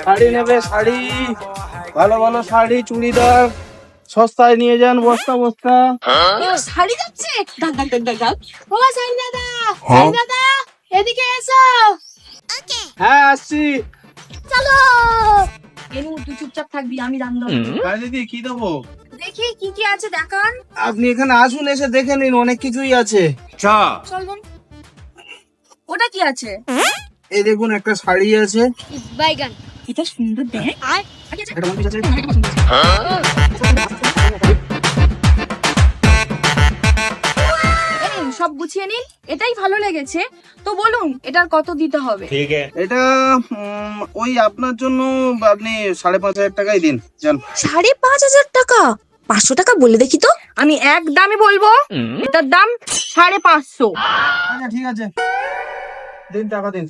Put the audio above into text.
শাড়ি নেবে? শাড়ি, ভালো ভালো শাড়ি, চুড়িদার সস্তায় নিয়ে যান, বস্তা বস্তা। শাড়ি যাচ্ছে, ডাক ডাক ডাক ডাক ডাক। ও সাইন দাদা, সাইন দাদা, এদিকে এসো। হ্যাঁ আসছি। চলো। এনু তুই চুপচাপ থাকবি, আমি রান্না করব। হ্যাঁ দিদি, কি দেবো? দেখি কি কি আছে দেখান। আপনি এখানে আসুন, এসে দেখে নিন, অনেক কিছুই আছে। চল বোন। ওটা কি আছে? এই দেখুন, একটা শাড়ি আছে। বাইগান। এটা সুন্দর দেখ। একটা ওয়ান পিস আছে। এই সব গুছিয়ে নিন, এটাই ভালো লেগেছে তো বলুন এটার কত দিতে হবে? এটা ওই আপনার জন্য আপনি 5,500 টাকাই দিন, যান। 5,500 টাকা? 500 টাকা বলে দেখি তো। আমি এক দামে বলবো, এটার দাম 550। আচ্ছা ঠিক আছে, দিন টাকা দিন।